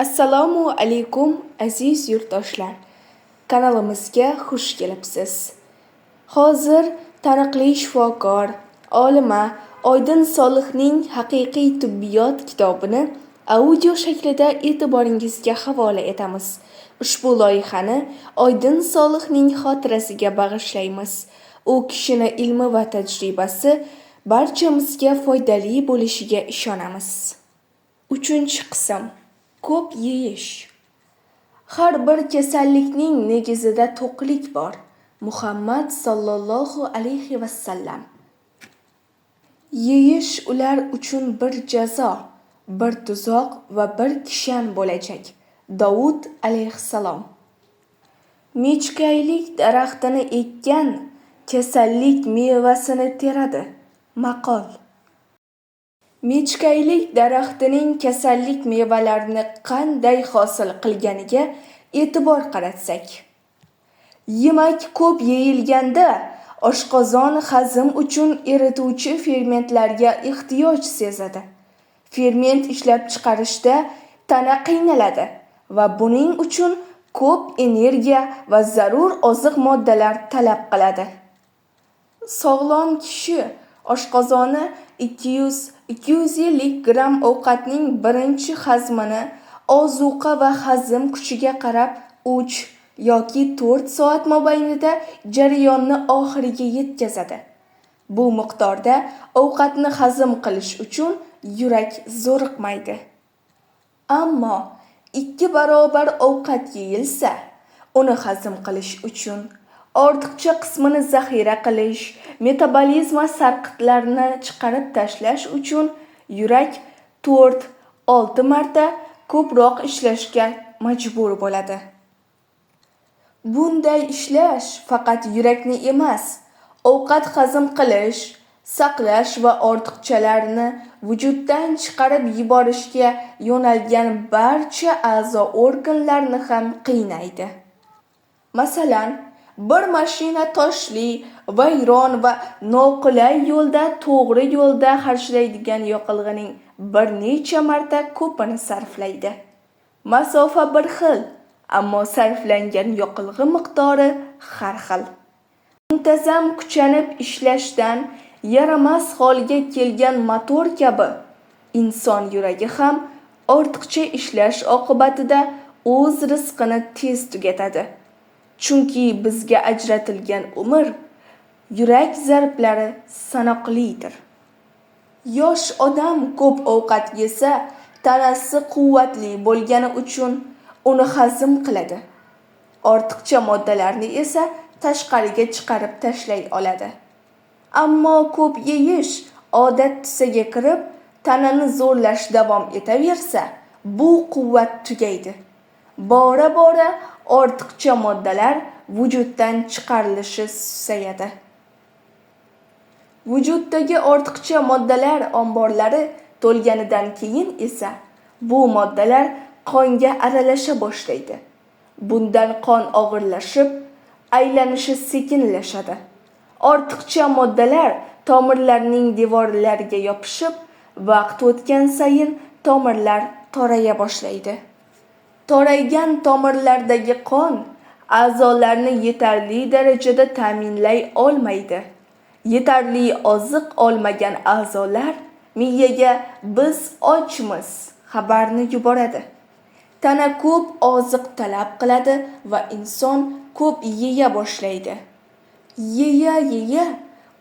Assalomu alaykum aziz yurtdoshlar. Kanalimizga xush kelibsiz. Hozir taniqli shifokor, olima Oydin Solihning Haqiqiy tibbiyot kitobini audio shaklida e'tiboringizga havola etamiz. Ushbu loyihani Oydin Solihning xotirasiga bag'ishlaymiz. U kishini ilmi va tajribasi barchamizga foydali bo'lishiga ishonamiz. 3-qism. Ko'p yeyish. Har bir kasallikning negizida to'qlik bor. Muhammad sallallohu alayhi vasallam. Yeyish ular uchun bir jazo, bir tuzoq va bir kishan bo'lajak. Davud alayhissalom. Mechkaylik daraxtini ekkan kasallik mevasini teradi. Maqol. Mechkaylik daraxtining kasallik mevalarini qanday hosil qilganiga e'tibor qaratsak. Yemak ko'p yeyilganda oshqozon hazm uchun erituvchi fermentlarga ehtiyoj sezadi. Ferment ishlab chiqarishda tana qiynaladi va buning uchun ko'p energiya va zarur oziq moddalar talab qiladi. Sog'lom kishi oshqozoni 200-250 gram ovqatning birinchi hazmini ozuqa va hazm kuchiga qarab 3 yoki 4 soat mobaynida jarayonni oxiriga yetkazadi. Bu miqdorda ovqatni hazm qilish uchun yurak zo'riqmaydi. Ammo 2 barobar ovqat yeyilsa, uni hazm qilish uchun ortiqcha qismini zaxira qilish, metabolizma sarqitlarini chiqarib tashlash uchun yurak 4-6 marta ko'proq ishlashga majbur bo'ladi. Bunday ishlash faqat yurakni emas, ovqat hazm qilish, saqlash va ortiqchalarni vujuddan chiqarib yuborishga yo'nalgan barcha a'zo organlarni ham qiynaydi. Masalan, bir mashina toshli, vayron va noqulay yo'lda to'g'ri yo'lda harslaydigan yoqilg'ining bir necha marta ko'pini sarflaydi. Masofa bir xil, ammo sarflangan yoqilg'i miqdori har xil. Muntazam kuchanib ishlashdan yaramas holga kelgan motor kabi inson yuragi ham ortiqcha ishlash oqibatida o'z rizqini tez tugatadi. Chunki bizga ajratilgan umr, yurak zarblari sanoqlidir. Yosh odam ko'p ovqat yesa, tanasi quvvatli bo'lgani uchun uni hazm qiladi. Ortiqcha moddalarni esa tashqariga chiqarib tashlay oladi. Ammo ko'p yeyish odat tusiga kirib, tanani zo'rlash davom etaversa, bu quvvat tugaydi. Bora-bora ortiqcha moddalar vujuddan chiqarilishi susayadi. Vujuddagi ortiqcha moddalar omborlari to'lganidan keyin esa bu moddalar qonga aralasha boshlaydi. Bundan qon og'irlashib, aylanishi sekinlashadi. Ortiqcha moddalar tomirlarning devorlariga yopishib, vaqt o'tgan sayin tomirlar toraya boshlaydi. Toraygan tomirlardagi qon a'zolarni yetarli darajada ta'minlay olmaydi. Yetarli oziq olmagan a'zolar miyaga biz ochmiz xabarni yuboradi. Tana ko'p oziq talab qiladi va inson ko'p yeya boshlaydi. Yeya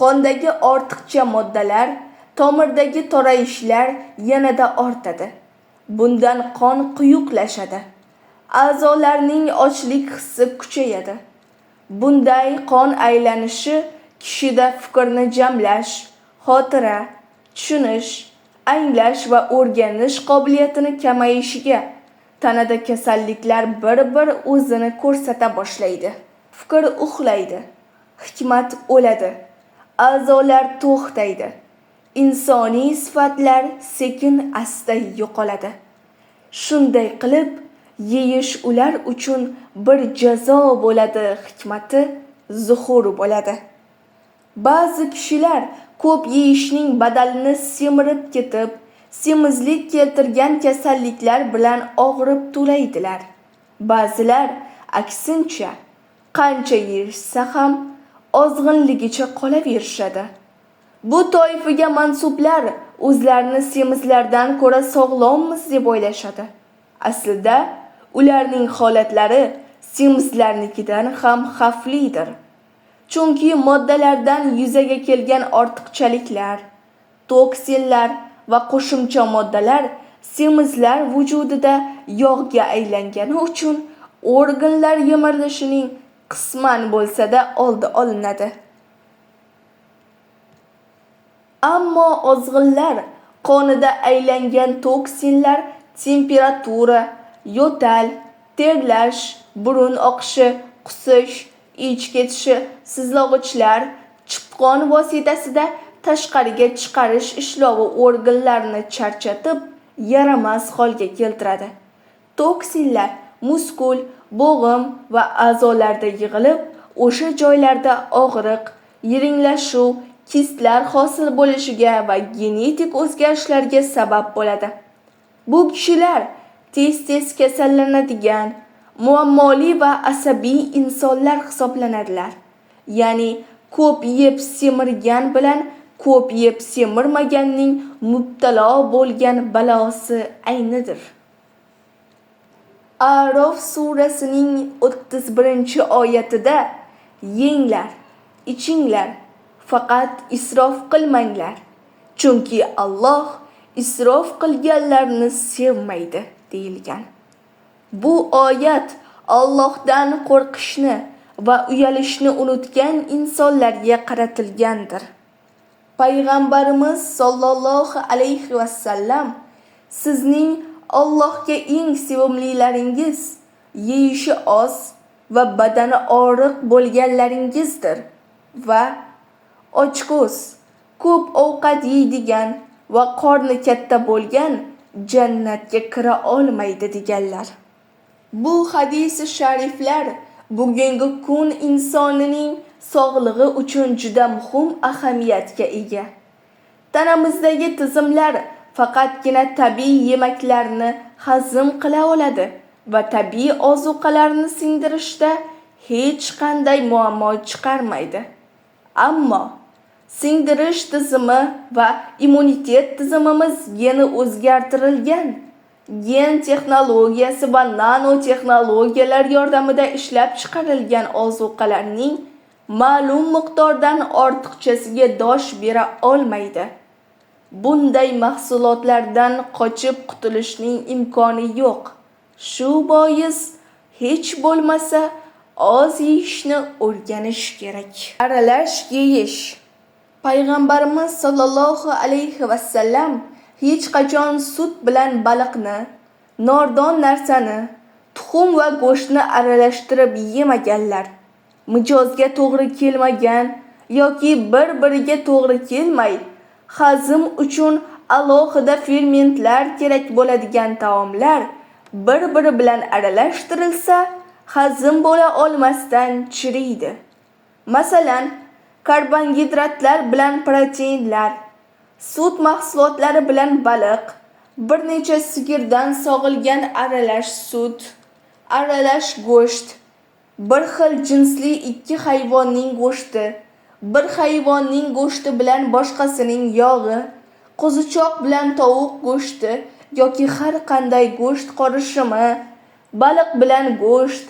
qondagi ortiqcha moddalar, tomirdagi torayishlar yanada ortadi. Bundan qon quyuqlashadi. A'zolarning ochlik hissi kuchayadi. Bunday qon aylanishi kishida fikrni jamlash, xotira, tushunish, anglash va o'rganish qobiliyatini kamayishiga, tanada kasalliklar bir-bir o'zini ko'rsata boshlaydi. Fikr uxlaydi, hikmat o'ladi, a'zolar to'xtaydi. Insoniy sifatlar sekin-asta yo'qoladi. Shunday qilib, yeyish ular uchun bir jazo bo'ladi, hikmati zuhur bo'ladi. Ba'zi kishilar ko'p yeyishning badalini semirib ketib, semizlik keltirgan kasalliklar bilan og'rib to'laydilar. Ba'zilar aksincha qancha yeyishsa ham ozg'inligicha qolaverishadi. Bu toifaga mansublar o'zlarini semizlardan ko'ra sog'lommiz deb o'ylashadi. Aslida ularning holatlari semizlarnikidan ham xavflidir. Chunki moddalardan yuzaga kelgan ortiqchaliklar, toksinlar va qo'shimcha moddalar semizlar vujudida yog'ga aylangani uchun organlar yemirilishining qisman bo'lsa-da oldi olinadi. Ammo ozg'inlar qonida aylangan toksinlar temperatura, yo'tal, terlash, burun oqishi, qusish, ich ketishi, sizlog'ichlar, chipqon vositasida tashqariga chiqarish ishlovi organlarni charchatib, yaramas holga keltiradi. Toksinlar muskul, bo'g'im va a'zolarda yig'ilib, o'sha joylarda og'riq, yiringlashuv, kistlar hosil bo'lishiga va genetik o'zgarishlarga sabab bo'ladi. Bu kishilar tez-tez kasallanadigan, muammoli va asabiy insonlar hisoblanadilar. Ya'ni ko'p yeb semirgan bilan ko'p yeb semirmaganning mubtalo bo'lgan balosi aynidir. A'rof surasining 31-oyatida yenglar, ichinglar, faqat isrof qilmanglar, chunki Alloh isrof qilganlarni sevmaydi deyilgan. Bu oyat Allohdan qo'rqishni va uyalishni unutgan insonlarga qaratilgandir. Payg'ambarimiz sollallohu alayhi vasallam sizning Allohga eng sevimlilaringiz yeyishi oz va badani og'riq bo'lganlaringizdir va ochko'z, ko'p ovqat yeydigan va qorni katta bo'lgan jannatga kira olmaydi deganlar. Bu hadis-i shariflar bugungi kun insonining sog'lig'i uchun juda muhim ahamiyatga ega. Tanamizdagi tizimlar faqatgina tabiiy yemaklarni hazm qila oladi va tabiiy ozuqalarni singdirishda hech qanday muammo chiqarmaydi. Ammo singdirish tizimi va immunitet tizimimiz geni o'zgartirilgan, gen texnologiyasi va nanotexnologiyalar yordamida ishlab chiqarilgan ozuqalarning ma'lum miqdordan ortiqchasiga dosh bera olmaydi. Bunday mahsulotlardan qochib qutulishning imkoni yo'q. Shu bois hech bo'lmasa oz yeyishni o'rganish kerak. Aralash yeyish. Payg'ambarimiz sollallohu alayhi vasallam hech qachon sut bilan baliqni, nordon narsani, tuxum va go'shtni aralashtirib yemaganlar. Mijozga to'g'ri kelmagan yoki bir-biriga to'g'ri kelmay, hazm uchun alohida fermentlar kerak bo'ladigan taomlar bir-biri bilan aralashtirilsa, hazm bo'la olmasdan chiriydi. Masalan, karbohidratlar bilan proteinlar, sut mahsulotlari bilan baliq, bir necha sigirdan sog'ilgan aralash sut, aralash go'sht, bir xil jinsli ikki hayvonning go'shti, bir hayvonning go'shti bilan boshqasining yog'i, qo'zichoq bilan tovuq go'shti yoki har qanday go'sht qorishimi, baliq bilan go'sht,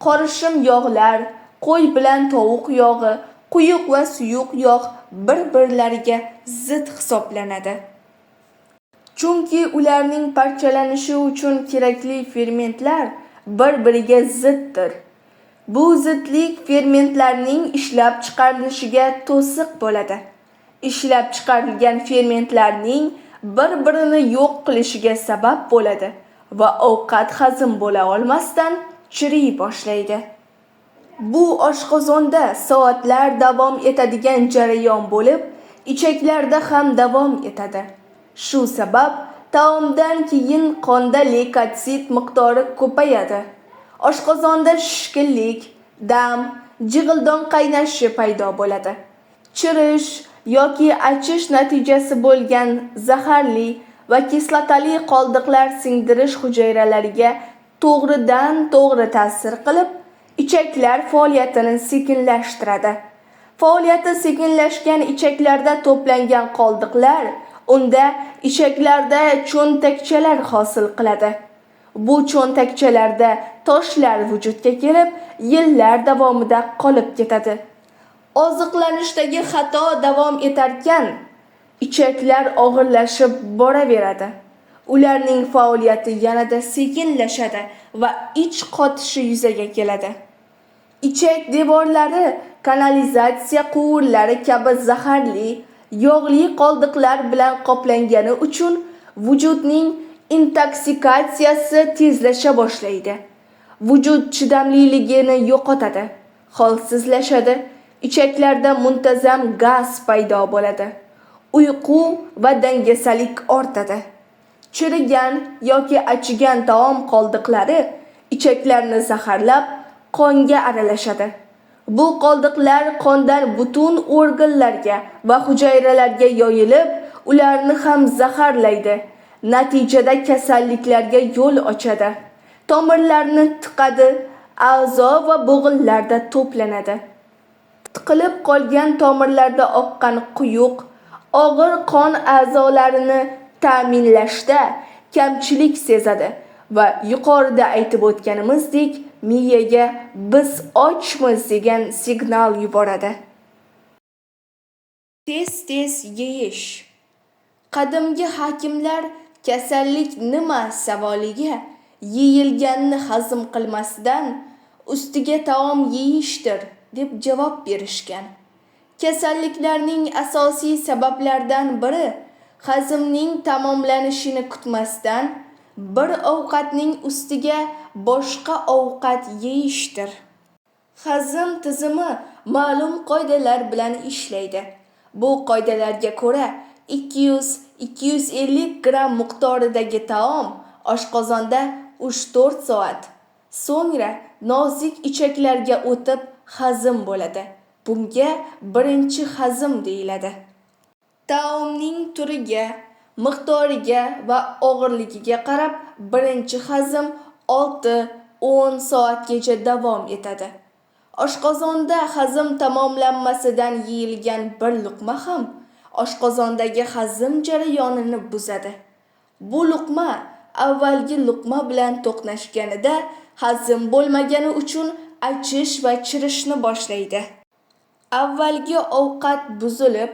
qorishim yog'lar, qo'y bilan tovuq yog'i, quyuq va suyuq yog' bir-birlariga zid hisoblanadi. Chunki ularning parchalanishi uchun kerakli fermentlar bir-biriga ziddir. Bu zidlik fermentlarning ishlab chiqarilishiga to'siq bo'ladi. Ishlab chiqarilgan fermentlarning bir-birini yo'q qilishiga sabab bo'ladi va ovqat hazm bo'la olmasdan chiriy boshlaydi. Bu oshqozonda soatlar davom etadigan jarayon bo'lib, ichaklarda ham davom etadi. Shu sabab taomdan keyin qonda leykotsit miqdori ko'payadi. Oshqozonda shishkinlik, dam, jig'ildon qaynashi paydo bo'ladi. Chirish yoki achish natijasi bo'lgan zaharli va kislotali qoldiqlar singdirish hujayralariga to'g'ridan-to'g'ri ta'sir qilib, ichaklar faoliyatini sekinlashtiradi. Faoliyati sekinlashgan ichaklarda to'plangan qoldiqlar unda ichaklarda cho'ntakchalar hosil qiladi. Bu cho'ntakchalarda toshlar vujudga kelib, yillar davomida qolib ketadi. Oziqlanishdagi xato davom etarkan, ichaklar og'irlashib boraveradi. Ularning faoliyati yanada sekinlashadi va ich qotishi yuzaga keladi. Ichak devorlari kanalizatsiya quvurlari kabi zaharli, yog'li qoldiqlar bilan qoplangani uchun vujudning intoksikatsiyasi tezlasha boshlaydi. Vujud chidamliligini yo'qotadi, holsizlashadi, ichaklarda muntazam gaz paydo bo'ladi. Uyqu va dangasalik ortadi. Chirigan yoki achigan taom qoldiqlari ichaklarni zaharlab, qonga aralashadi. Bu qoldiqlar qondan butun organlarga va hujayralarga yoyilib, ularni ham zaharlaydi. Natijada kasalliklarga yo'l ochadi. Tomirlarni tiqadi, a'zo va bo'g'inlarda to'planadi. Tiqilib qolgan tomirlarda oqqan quyuq, og'ir qon a'zolarini ta'minlashda kamchilik sezadi va yuqorida aytib o'tganimizdek, miyaga biz ochmiz degan signal yuboradi. Tez-tez yeyish. Qadimgi hakimlar kasallik nima savoliga yeyilganni hazm qilmasdan ustiga taom yeyishdir deb javob berishgan. Kasalliklarning asosiy sabablaridan biri hazmning tamomlanishini kutmasdan bir ovqatning ustiga boshqa ovqat yeyishdir. Hazm tizimi ma'lum qoidalar bilan ishlaydi. Bu qoidalarga ko'ra 200-250 gram miqdoridagi taom oshqozonda 3-4 soat, so'ngra nozik ichaklarga o'tib hazm bo'ladi. Bunga birinchi hazm deyiladi. Taomning turiga, miqdoriga va og'irligiga qarab birinchi hazm 6-10 soatgacha davom etadi. Oshqozonda hazm tamomlanmasidan yeyilgan bir luqma ham oshqozondagi hazm jarayonini buzadi. Bu luqma avvalgi luqma bilan to'qnashganida hazm bo'lmagani uchun achish va chirishni boshlaydi. Avvalgi ovqat buzilib,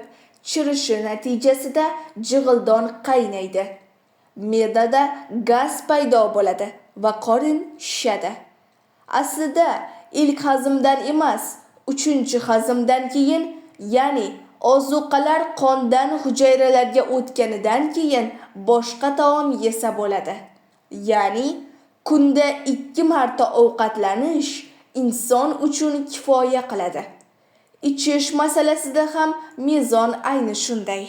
chirishi natijasida jig'ildon qaynaydi. Me'dada gaz paydo bo'ladi va qorin shishadi. Aslida ilk hazmdan emas, 3-hazmdan keyin, ya'ni ozuqalar qondan hujayralarga o'tganidan keyin boshqa taom yesa bo'ladi. Ya'ni kunda 2 marta ovqatlanish inson uchun kifoya qiladi. Ichish masalasida ham mezon ayni shunday.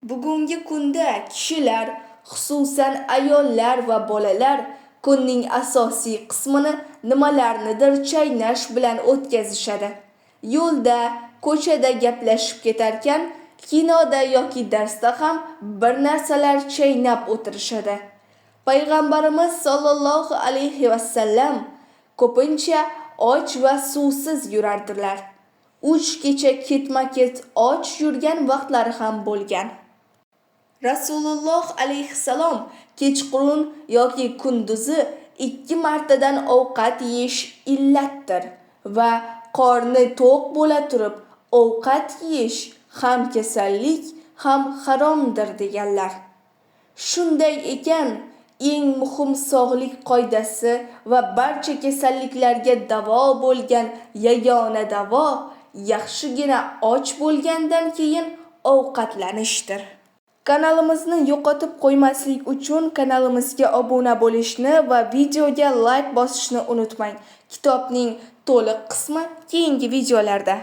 Bugungi kunda kishilar, xususan ayollar va bolalar kunning asosiy qismini nimalarnidir chaynash bilan o'tkazishadi. Yo'lda, ko'chada gaplashib ketarkan, kinoda yoki darsda ham bir narsalar chaynab o'tirishadi. Payg'ambarimiz sollallohu alayhi vasallam ko'pincha och va suvsiz yurardilar. 3 kecha ketma-ket och yurgan vaqtlari ham bo'lgan. Rasululloh alayhissalom kechqurun yoki kunduzi 2 martadan ovqat yeyish illatdir va qorni to'q bo'la turib ovqat yeyish ham kasallik, ham haromdir deganlar. Shunday ekan, eng muhim sog'lik qoidasi va barcha kasalliklarga davo bo'lgan yagona davo yaxshigina och bo'lgandan keyin ovqatlanishdir. Kanalimizni yo'qotib qo'ymaslik uchun kanalimizga obuna bo'lishni va videoga like bosishni unutmang. Kitobning to'liq qismi keyingi videolarda.